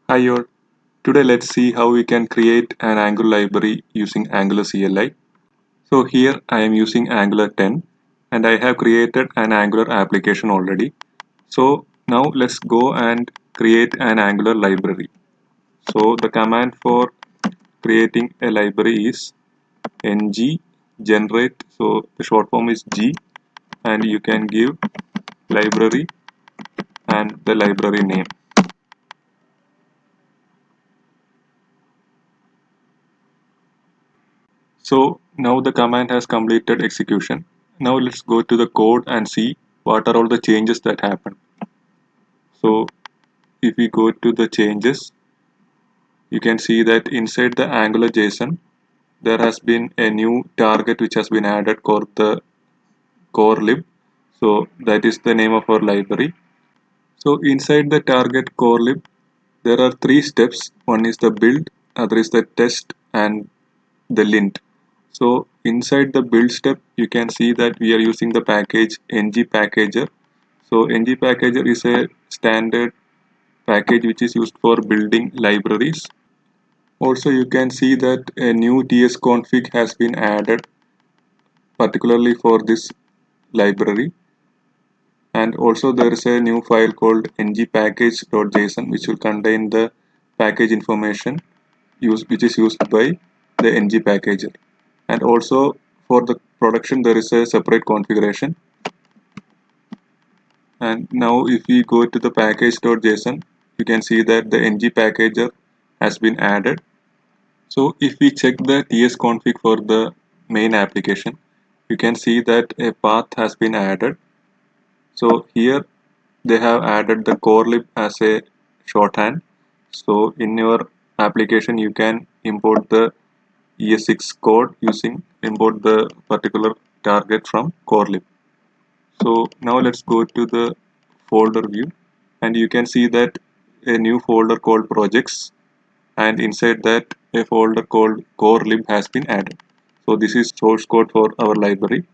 Hi all. Today let's see how we can create an Angular library using Angular CLI. So here I am using Angular 10 and I have created an Angular application already. So now let's go and create an Angular library. So the command for creating a library is ng generate. So the short form is G, and you can give library and the library name. So now the command has completed execution. Now let's go to the code and see what are all the changes that happen. So if we go to the changes, you can see that inside the Angular JSON, there has been a new target which has been added called the core lib. So that is the name of our library. So inside the target core lib, there are three steps. One is the build, other is the test, and the lint. So inside the build step, you can see that we are using the package ng packager. So ng packager is a standard package which is used for building libraries. Also, you can see that a new tsconfig has been added particularly for this library. And also there is a new file called ngpackage.json which will contain the package information which is used by the ng packager. And also for the production there is a separate configuration. And now if we go to the package.json, you can see that the ng packager has been added. So if we check the tsconfig for the main application, you can see that a path has been added. So here they have added the core lib as a shorthand. So in your application you can import the ES6 code using import the particular target from core lib. So now let's go to the folder view, and you can see that a new folder called projects, and inside that a folder called core lib has been added. So this is source code for our library,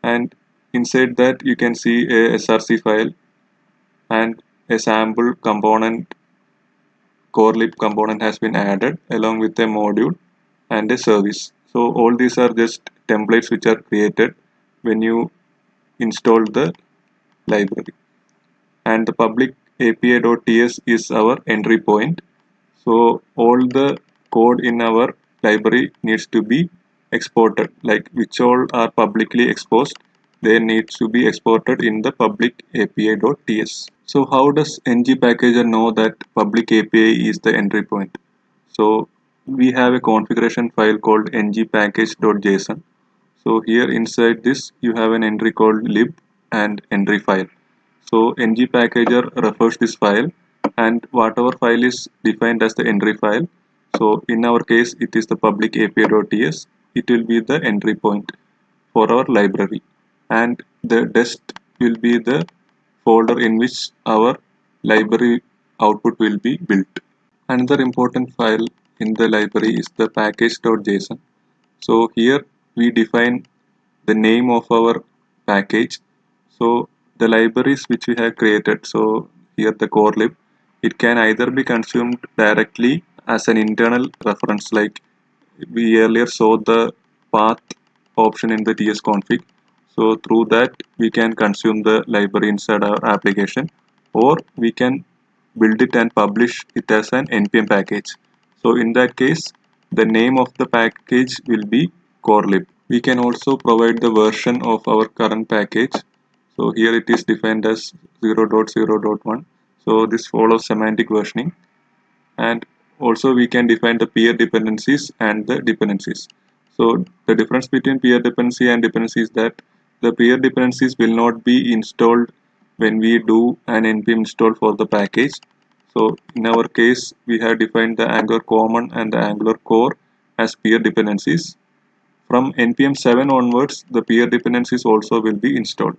and inside that you can see a src file and a sample component core lib component has been added along with a module and a service. So all these are just templates which are created when you install the library. And the public api.ts is our entry point. So all the code in our library needs to be exported, like which all are publicly exposed, they need to be exported in the public api.ts. So how does ng packager know that public API is the entry point? So we have a configuration file called ngpackage.json. So here inside this you have an entry called lib and entry file. So ng packager refers this file, and whatever file is defined as the entry file. So in our case it is the public api.ts. It will be the entry point for our library, and the dest will be the folder in which our library output will be built. Another important file in the library is the package.json. So here we define the name of our package. So the libraries which we have created, so here the core lib, it can either be consumed directly as an internal reference, like we earlier saw the path option in the tsconfig. So through that we can consume the library inside our application, or we can build it and publish it as an npm package. So in that case the name of the package will be core lib. We can also provide the version of our current package. So here it is defined as 0.0.1. So this follows semantic versioning, and also we can define the peer dependencies and the dependencies. So the difference between peer dependency and dependency is that the peer dependencies will not be installed when we do an npm install for the package. So in our case we have defined the Angular common and the Angular core as peer dependencies. From npm 7 onwards the peer dependencies also will be installed.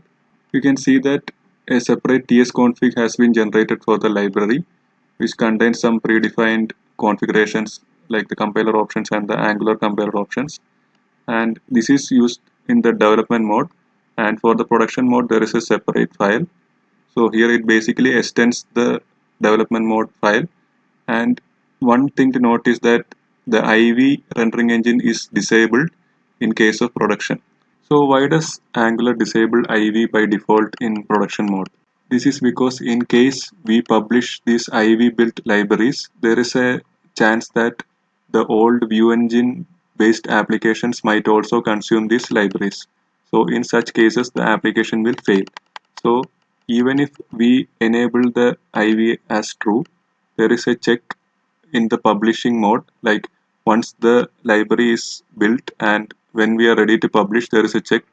You can see that a separate tsconfig has been generated for the library, which contains some predefined configurations like the compiler options and the Angular compiler options. And this is used in the development mode. And for the production mode, there is a separate file. So here it basically extends the development mode file And one thing to note is that the IV rendering engine is disabled in case of production. So why does Angular disable IV by default in production mode? This is because in case we publish these IV built libraries, there is a chance that the old Vue engine based applications might also consume these libraries. So in such cases, the application will fail. So even if we enable the IV as true, there is a check in the publishing mode, like once the library is built and when we are ready to publish, there is a check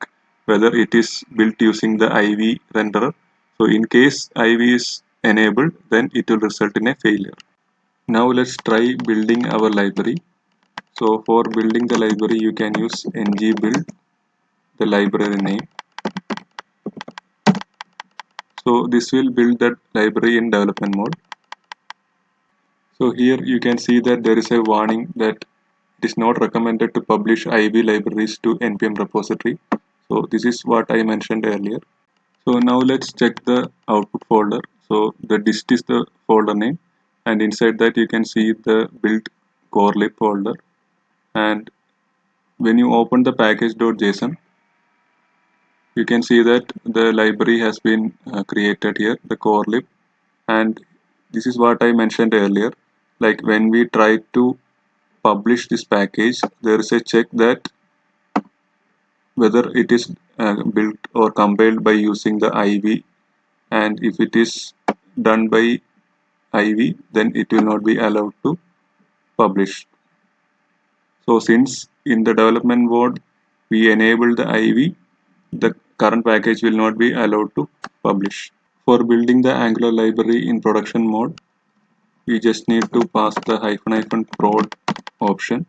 whether it is built using the IV renderer. So in case IV is enabled, then it will result in a failure. Now let's try building our library. So for building the library, you can use ng build, the library name. So this will build that library in development mode. So here you can see that there is a warning that it is not recommended to publish IV libraries to npm repository. So this is what I mentioned earlier. So now let's check the output folder. So the dist is the folder name, and inside that you can see the build corelib folder. And when you open the package.json, you can see that the library has been created here, the corelib. And this is what I mentioned earlier. Like when we try to publish this package, there is a check that whether it is built or compiled by using the IV, and if it is done by IV, then it will not be allowed to publish. So since in the development mode we enable the IV, the current package will not be allowed to publish. For building the Angular library in production mode, we just need to pass the --prod option.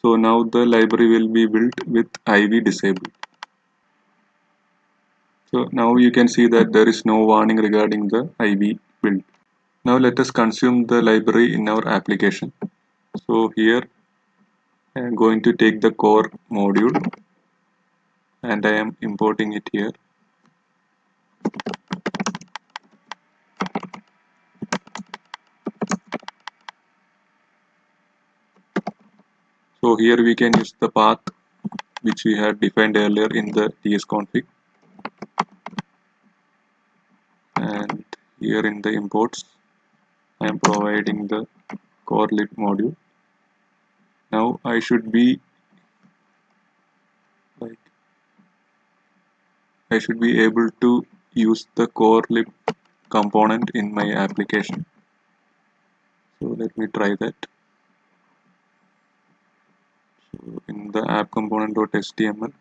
So now the library will be built with IV disabled. So now you can see that there is no warning regarding the IV build. Now let us consume the library in our application. So here I am going to take the core module and I am importing it here. So here we can use the path which we had defined earlier in the tsconfig, and here in the imports I am providing the corelib module. Now I should be able to use the corelib component in my application. So let me try that. So in the app component.html,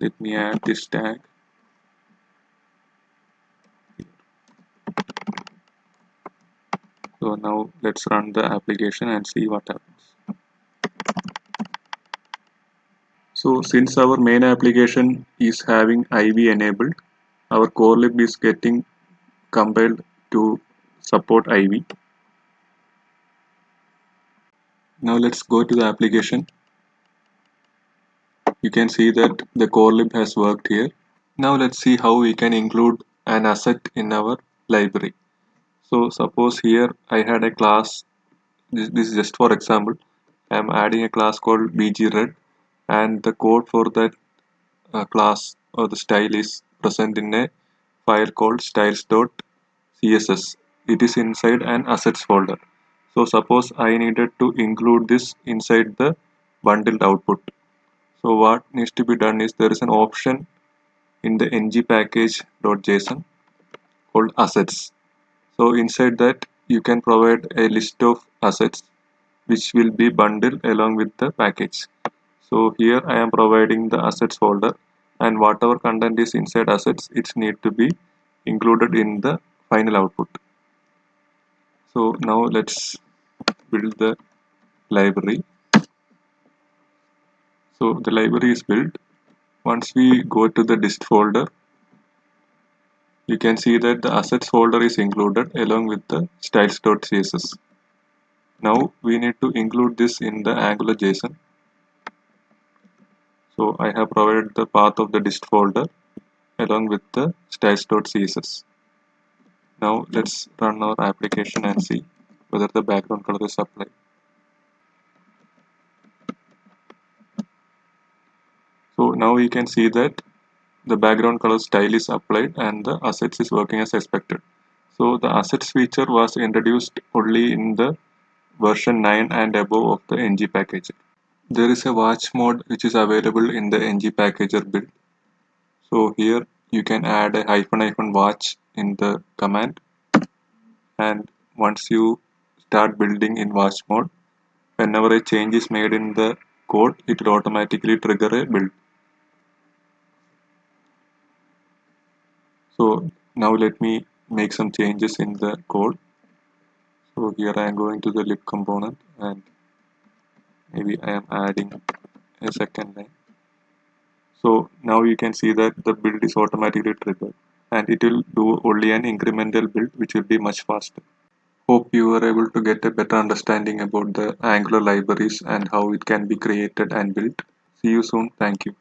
let me add this tag. So now let's run the application and see what happens. So since our main application is having IV enabled, our corelib is getting compiled to support IV. Now let's go to the application. You can see that the corelib has worked here. Now let's see how we can include an asset in our library. So suppose here I had a class, this is just for example, I am adding a class called bgred, and the code for that class or the style is present in a file called styles.css. It is inside an assets folder. So suppose I needed to include this inside the bundled output. So what needs to be done is there is an option in the ng package.json called assets. So inside that you can provide a list of assets which will be bundled along with the package. So here I am providing the assets folder, and whatever content is inside assets, it need to be included in the final output. So now let's build the library. So the library is built. Once we go to the dist folder, you can see that the assets folder is included along with the styles.css. Now we need to include this in the Angular JSON. So I have provided the path of the dist folder along with the styles.css. Now let's run our application and see whether the background color is applied. So now we can see that the background color style is applied and the assets is working as expected. So the assets feature was introduced only in the version 9 and above of the ng packager. There is a watch mode which is available in the ng packager build. So here you can add a hyphen watch in the command, and once you start building in watch mode, whenever a change is made in the code, it will automatically trigger a build. So now let me make some changes in the code. So here I am going to the lib component and maybe I am adding a second line. So now you can see that the build is automatically triggered and it will do only an incremental build which will be much faster. Hope you were able to get a better understanding about the Angular libraries and how it can be created and built. See you soon. Thank you.